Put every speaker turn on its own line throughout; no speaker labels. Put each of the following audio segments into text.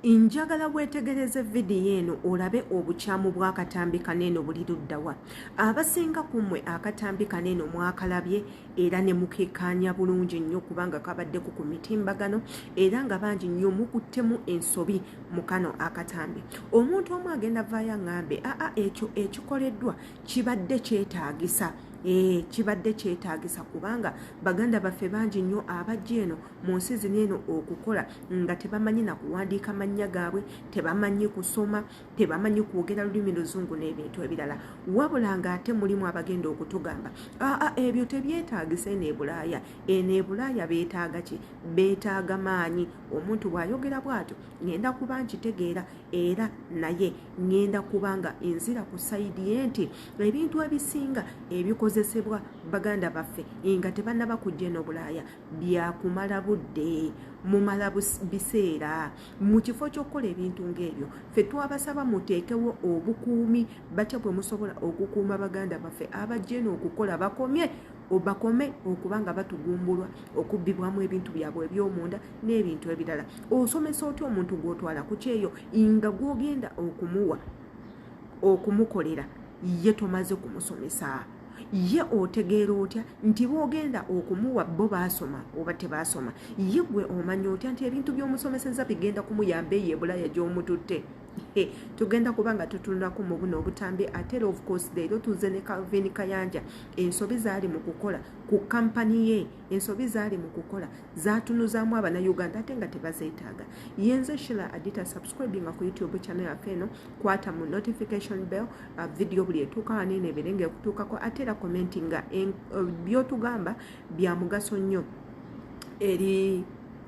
Njagala wetegereze vidiyo eno olabe obukyamu bw'akatambi kaneeno buli luddawa. Abasinga kummwe akatambi kaneeno mwakalabye era ne mukekkaanya bulungi nnyo kubanga kabaddeko ku mitimbagano era nga bangi nnyo mukuttemu ensobi mu kano akatambi. Omuntu omu agenda vaayo aŋŋambe ekyo ekikoleddwa kibadde kyetaagisa. Kibadde kyetaagisa kubanga baganda baffe bangi nnyo abajja eno mu nsi zino eno okukola nga tebamanyi na kuwandiika mannya gaabwe, tebamanyi kusoma, tebamanyi kwogera lulimi luzungu n'ebintu ebirala. Wabula ng'ate mulimu abagenda okutugamba ebyo tebyetaagisa eno e Bulaaya. Eno e Bulaaya beetaaga ki? Beetaaga maanyi. Omuntu bw'ayogera bw'atyo ngenda kuba nkitegeera era naye ngenda kubanga enzira ku sayidi ye nti ebintu ebisinga ebikozesebwa baganda baffe nga tebannaba kujja eno Bulaaya byakumala budde, mumala biseera. Mu kifo ky'okukola ebintu ng'ebyo ffe twabasaba muteekewo obukuumi batya bwe musobola okukuuma baganda baffe abajja eno okukola bakome okubanga batugumbulwa okubbibwamu ebintu byabwe eby'omunda n'ebintu ebirala. Osomesa otya omuntu gw'otwala ku kyeyo nga gw'ogenda okumukolera ye tomaze kumusomesa? Ye otegeera otya nti bw'ogenda okumuwa bo baasoma oba tebaasoma? Ye gwe omanya otya nti ebintu by'omusomeseza bigenda kumuyamba eyo e Bulaaya gy'omututte? Tugenda kubanga tutunulako mu buno obutambi ate of course leero tuze ne Calvin Kayanja. Ensobi zaali mu kukola ku kampani ye, ensobi zaali mu kukola zaatunuzaamu Abannayuganda ate nga tebazeetaaga. Yenze Sheila Adita, subscribinga ku YouTube channel yaffe eno, kwata mu notification bell, video buli etuuka waneeno ebirenge okutuukako, ate era commentinga by'otugamba bya mugaso nnyo eri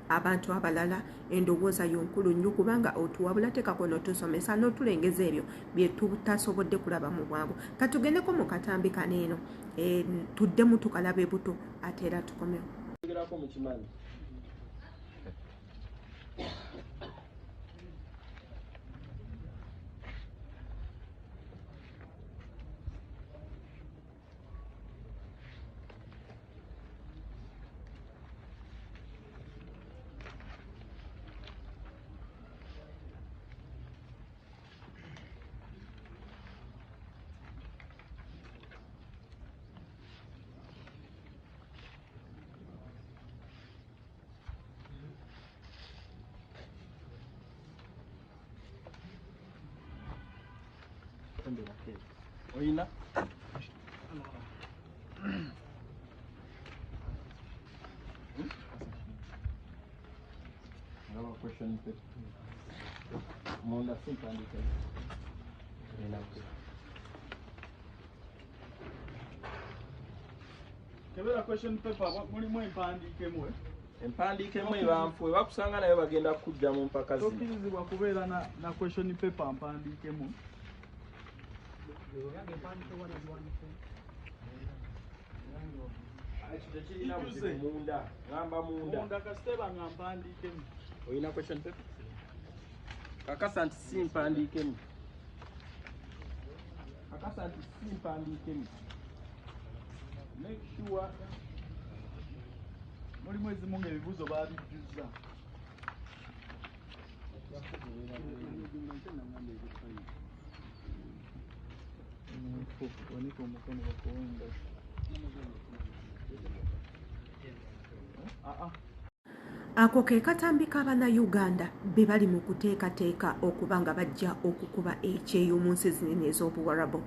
abantu abalala. Endowooza yonkulu nnyo kubanga otuwabula tekako n'otusomesa n'otulengeza ebyo bye tutasobodde kulaba mu bwangu. Katugendeko mu katambi kaneeno tuddemu tukalabe buto ate era tukomewo.
Toyina question munda simpandike
kebera question paper mulimu empandikemwe
banfue bakusanga nayo bagenda kujja mu mpaka zino.
Tokkirizibwa kubeera na question paper mpandikemu. Munda kasiteba nga mpandikemu.
Oyina question paper? Kakasa nti si mpandikemu.
Make sure mulimu ezimu ng'ebibuuzo baabijjuzza.
Ako ke katambi k'Abannayuganda be bali mu kuteekateeka okuba nga bajja okukuba ekyeyo mu nsi zinene ez'obuwarabu.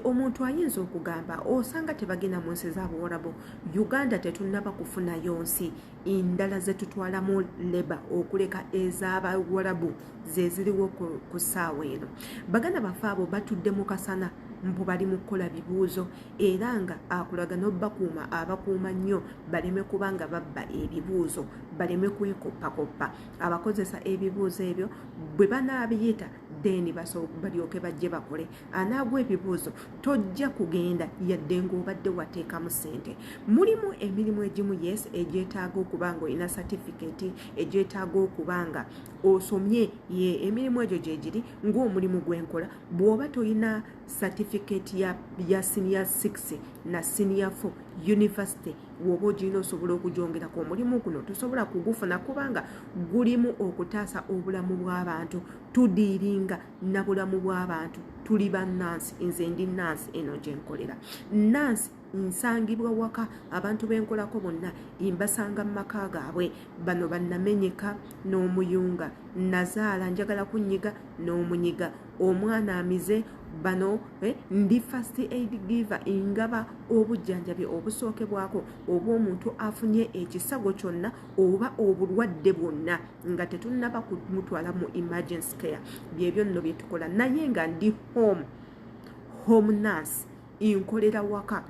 Omuntu ayinza okugamba osanga tebagenda mu nsi z'abuwarabu, Uganda tetunnaba kufunayo nsi endala ze tutwalamu leba okuleka ez'abuwarabu ze ziriwo ku ssaawa eno. Baganda baffe abo batudde mu kasana mbu bali mu kukola bibuuzo era nga akulaga n'obbakuuma abakuuma nnyo baleme kubanga babba ebibuuzo, baleme kwekoppakoppa. Abakozesa ebibuuzo ebyo bwe banaabiyita then balyoke bajje bakole. Anaagwa ebibuuzo tojja kugenda yadde ng'obadde wateekamu ssente. Mulimu emirimu egimu yes egyetaaga okuba nga olina certificate, egyetaaga okuba nga osomye emirimu egyo gye giri ng'omulimu gwenkola. Bw'oba toyina certificate ya senior 6 na senior 4 university woba ogirina osobola okugyongerako omulimu guno tosobola kugufuna kubanga gulimu okutaasa obulamu bw'abantu tudiiringa na bulamu bw'abantu tuli bannansi nze ndi nansi eno gye nkolera nansi nsangibwa waka abantu benkolako bonna imbasanga mu maka gaabwe bano bannamenyeka n'omuyunga nazaala njagala kunyiga n'omunyiga omwana amize bano ndi first aid giver ingaba obujjanjabi obusookebwako obw'omuntu afunye ekisago kyonna oba obulwadde bwonna nga tetunnaba kumutwala mu emergency care byebyo nno bye tukola naye nga ndi home nurse inkolera waka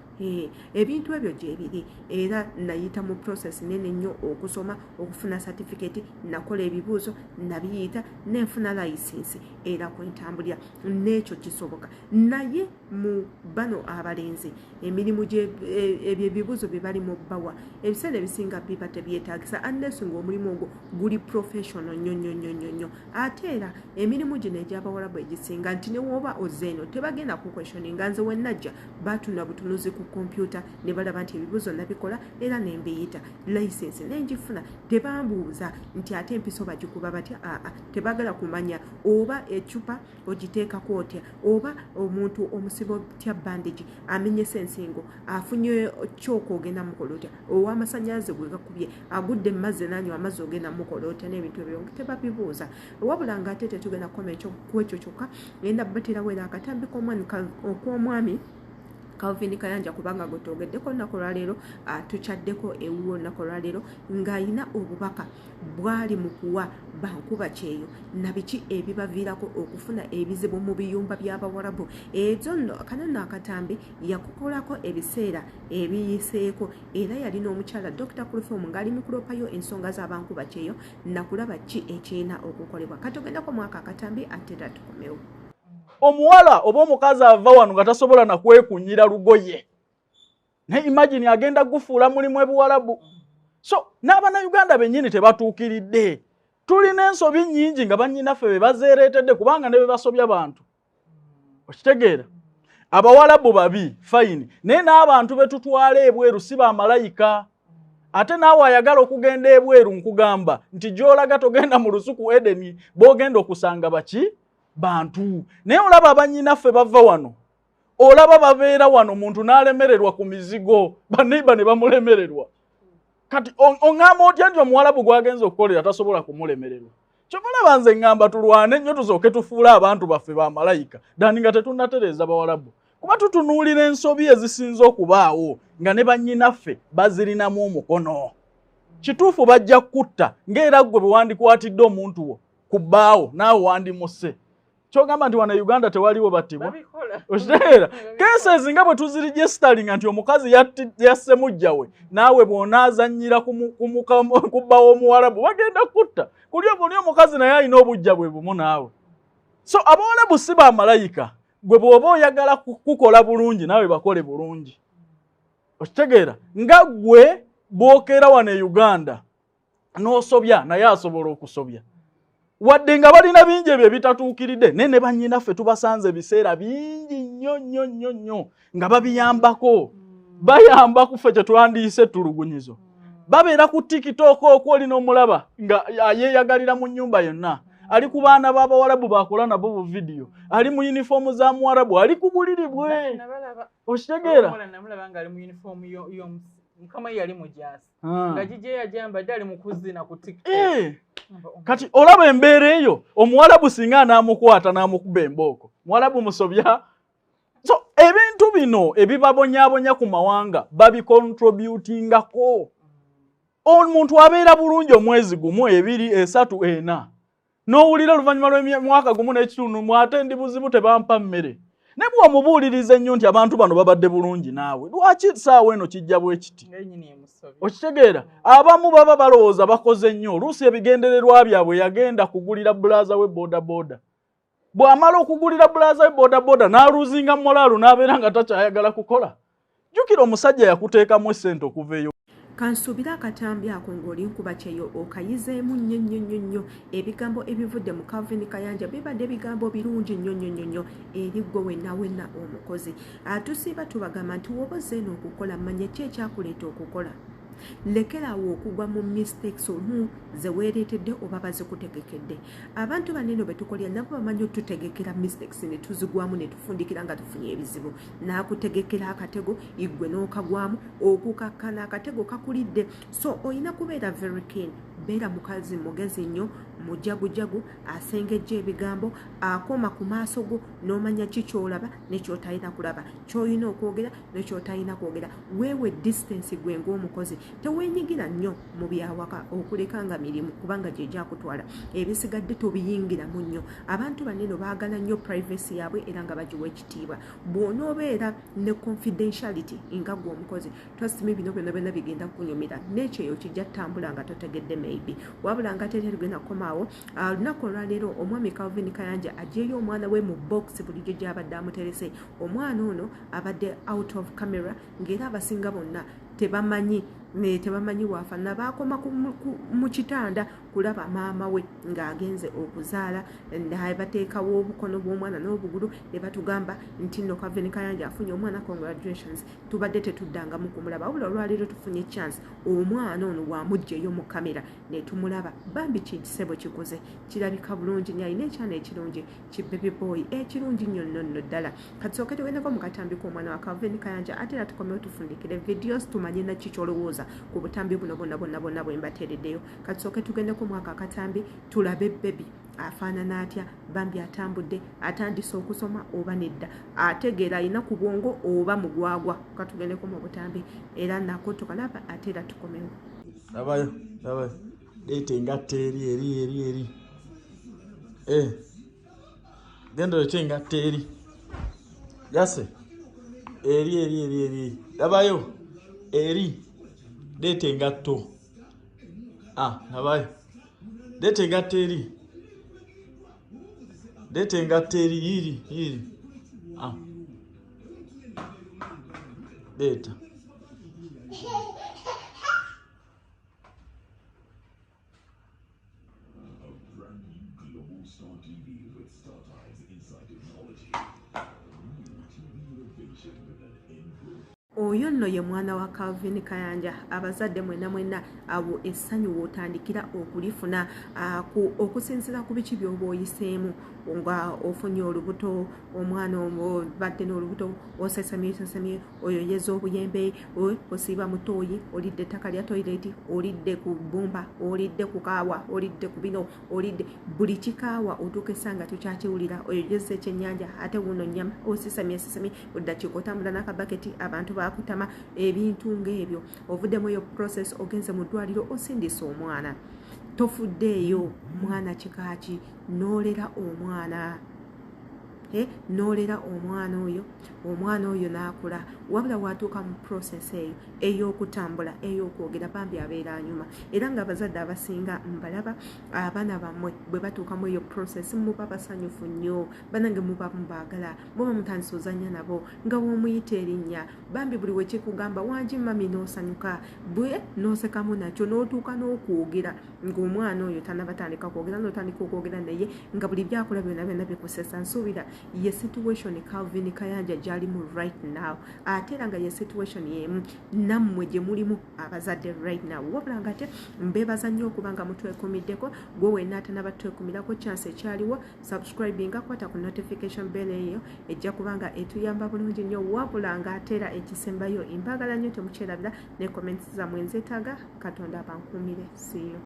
ebintu ebyo gye biri era nayita mu process nene nnyo okusoma okufuna certificate nakola ebibuuzo nabiyita nenfuna license era kwentambulira n'ekyo kisoboka naye mu bano abalenzi emirimu ebyo ebibuuzo bye bali mu bbawa ebiseera ebisinga biba tebyetaagisa unless ng'omulimu ogwo guli professional nnyo ate era emirimu gino egy'abawala bwe gisinga nti ne woba ozeeno tebagenda ku questioninga nze wennajja batuna butunuzi ku computer ne balaba nti ebibuuzo nabikola era nembiyita license nenjifuna tebambuuza nti ate empiso bagikuba batya tebagala kumanya oba ecupa ogiteekako otya oba omuntu omusibo tya bandage amenyese ensingo afunye kyoko ogenda mukola otya ow'amasannyalaze gwe gakubye agudde mumazzi nanywa amazzi ogenda mukola otya n'ebintu ebyo tebabibuuza wabula nga ate tetugenda kukomya kwekyo kyokka ngenda baterawo era akatambi k'omwami Calvin Kayanja kubanga gotogeddeko olunaku lwaleero tukyaddeko ewuwo olunaku lwaleero ng'ayina obubaka bwali mu kuwa bankuba kyeyo na biki ebibaviirako okufuna ebizibu mu biyumba by'abawarabu ezo nno kanano akatambi yakukolako ebiseera ebiyiseeko era yalina omukyala Dr. Kulifom ng'ali mukulopayo ensonga z'abankuba kyeyo nakulaba ki ekirina okukolebwa katogendako mwaka akatambi ate tatukomewo
omuwala oba omukazi ava wano nga tasobola na kwekunyira lugoye ne imagine agenda gufuula mulimu ebuwalabu so n'abannayuganda bennyini tebatuukiridde tulina ensobi nnyingi nga bannyinaffe be bazeereetedde kubanga ne be basobya bantu okitegeera abawalabu babi fayini naye n'abantu be tutwala ebweru si bamalayika ate naawe ayagala okugenda ebweru nkugamba nti gy'olaga togenda mu lusuku Edeni b'ogenda okusanga baki bantu naye olaba abannyinaffe bava wano olaba babeera wano muntu n'alemererwa ku mizigo baneiba ne bamulemererwa kati oŋŋamba otya nti omuwalabu gwagenza okukolera tasobola kumulemererwa kyomulaba nze ŋŋamba tulwane nnyo tusooke tufuule abantu baffe bamalayika dani nga tetunnatereeza bawalabu kuba tutunuulira ensobi ezisinza okubaawo nga ne bannyinaffe bazirinamu omukono kituufu bajja kutta ng'era ggwe bwe wandikwatidde omuntu wo ku bbaawo naawe wandimuse kyogamba nti wana Uganda tewaliwo battibwa okitegeera cases nga bwe tuziregisitalinga nti omukazi yasse mujja we naawe bw'onaazannyira kubbawo omuwalabu bagenda kutta kuli omukazi naye alina obujja bwe bumu naawe so abawalabu si bamalayika gwe bw'oba oyagala kukola bulungi naawe bakole bulungi okitegeera nga gwe bw'okeera wano e Uganda n'osobya naye asobola okusobya wadde nga balina bingi ebyo ebitatuukiridde ne bannyinaffe tubasanze ebiseera bingi nnyo nga babiyambako bayamba kuffe kye twandiise ettulugunyizo babeera ku TikTok okwo olina omulaba nga yeeyagalira mu nnyumba yonna ali ku baana b'abawalabu bakola nabo bu vidiyo ali mu yunifoomu za muwarabu ali ku buliri bwe okitegeera
mukama yali mujasi nga jije yajamba dali mukuzina ku TikTok
kati olaba embeera eyo omuwalabu singa n'amukwata n'amukuba embooko muwalabu musobya so ebintu bino ebibabonyabonya ku mawanga babicontributingako omuntu abeera bulungi omwezi gumu 2 3 4 n'owulira oluvannyuma lw'emwaka gumu n'ekitundu mwate ndi buzibu tebampa mmere ne bw'omubuuliriza ennyo nti abantu bano babadde bulungi naawe lwaki saawa eno kijja bwe kiti okitegeera abamu baba balowooza bakoze nnyo oluusi ebigendererwa byabwe yagenda kugulira bulaaza we bodaboda bw'amala okugulira bulaaza we bodaboda n'aluuzinga moraalu n'abeera nga takyayagala kukola jjukira omusajja yakuteekamu essente okuva eyo
Kansuubira akatambi ako ng'oli nkuba kyeyo okayizeemu nnyo ebigambo ebivudde mu Calvin Kayanja bibadde bigambo birungi nnyo eri gwe wenna omukozi. Tusiiba tubagamba nti woba ozzeeno okukola manya ki ekyakuleeta okukola. Lekerawo okugwa mu mistakes olumu ze weereetedde oba bazikutegekedde. Abantu banene betukolera nabo bamanyi otutegekera mistakes ne tuzigwamu ne tufundikira nga tufunye ebizibu. N'akutegekera akatego igwe n'okagwamu okukakkana akatego kakulidde. So olina kubeera very keen. Beera mukazi mugezi nnyo mujagujagu asengejja ebigambo akoma ku maaso go n'omanya ki ky'olaba ne ky'otayina kulaba, ky'olina okwogera ne ky'otayina kwogera. Weewe distance gwe ng'omukozi. Teweenyigira nnyo mu byawaka okuleka nga mirimu kubanga gye gyakutwala. Ebisigadde tobiyingiramu nnyo. Abantu banene baagala nnyo privacy yaabwe era nga bagiwa ekitiibwa. Bw'onoobeera ne confidentiality nga gwe omukozi, trust me bino byonna bigenda kunyumira. N'ekyeyo kijja ttambula nga totegedde maybe. Wabula nga teterigenda kukomaawo. Lunaku olwaleero omwami Calvin Kayanja aggyeyo omwana we mu box bulijjo gy'abadde amuterese. Omwana ono abadde out of camera ng'era abasinga bonna tebamanyi waafaanana. Baakoma mu kitanda kulaba maama we ng'agenze okuzaala. Bateekawo obukono bw'omwana n'obugulu ne batugamba nti nno Calvin Kayanja afunye omwana, congratulations. Tubadde tetuddangamu kumulaba. Wabula olwaleero tufunye chance omwana ono bw'amuggyeyo mu kamera ne tumulaba. Bambi kisebo kikuze kirabika bulungi nnyo, alina ekyana ekirungi ki baby boy ekirungi nnyo ddala. Katusooke tugendeko mu katambi k'omwana wa Calvin Kayanja ate era tukomewo tufundikire videos tumanye na ki ky'olowooza ku butambi buno bonna bwe mbateereddeyo. Katusooke tugendeko mwaka akatambi tulabe baby afaanana atya, bambi atambudde, atandise okusoma oba nedda, ategeera alina ku bwongo oba mugwagwa. Katugendeko mu butambi era nako tukalaba ate era tukomewo.
Labayo leeta engatta eri genda leeta engatta eri yase eri labayo eri leeta engatto. Labayo leeta engatta eri yiri leeta.
Oyo nno ye mwana wa Calvin Kayanja. Abazadde mwenna abo essanyu w'otandikira okulifuna okusinziira ku biki by'oba oyiseemu nga ofunye olubuto, omwana obadde n'olubuto osesamye, oyoyeza obuyembe, osiiba mu tooyi, olidde ettaka lya toyireti, olidde ku bbumba, olidde ku kaawa, olidde ku bino, olidde buli kikaawa otuuka essanga tukyakiwulira, oyoyeza ekyennyanja ate wuno nnyama, osisamye oddakiika otambula n'akabaketi abantu bakutama, ebintu ng'ebyo. Ovuddemu eyo process ogenze mu ddwaliro osindisa omwana. Tofuddeeyo, mwana kikaaki, noolera omwana. Noolera omwana oyo n'akula. Wabula watuuka mu process eyo ey'okutambula, ey'okwogera, bambi abeera anyuma. Era ng'abazadde abasinga mbalaba abaana bammwe bwe batuukamu eyo process muba basanyufu nnyo, banange muba mubaagala, muba mutandise ozannya nabo nga w'omuyita erinnya. Bambi buli we kikugamba wangi mami n'osanyuka, bwe n'osekamu nakyo n'otuuka n'okwogera ng'omwana oyo tannabatandika kwogera, n'otandika okwogera naye nga buli byakola byonna bikusesa. Nsuubira ye situation Calvin Kayanja gy'alimu right now, ate era nga ye situation y'emu nammwe gye mulimu abazadde right now. Wabula nga ate mbeebaza nnyo okuba nga mutwekuumiddeko. Gwe wenna atannaba twekuumirako chance ekyaliwo, subscribinga, kwata ku notification bell eyo ejja kuba nga etuyamba bulungi nnyo. Wabula nga ate era ekisembayo, mbaagala nnyo temukyerabira ne comments zammwe nzeetaaga. Katonda abankuumire. See you.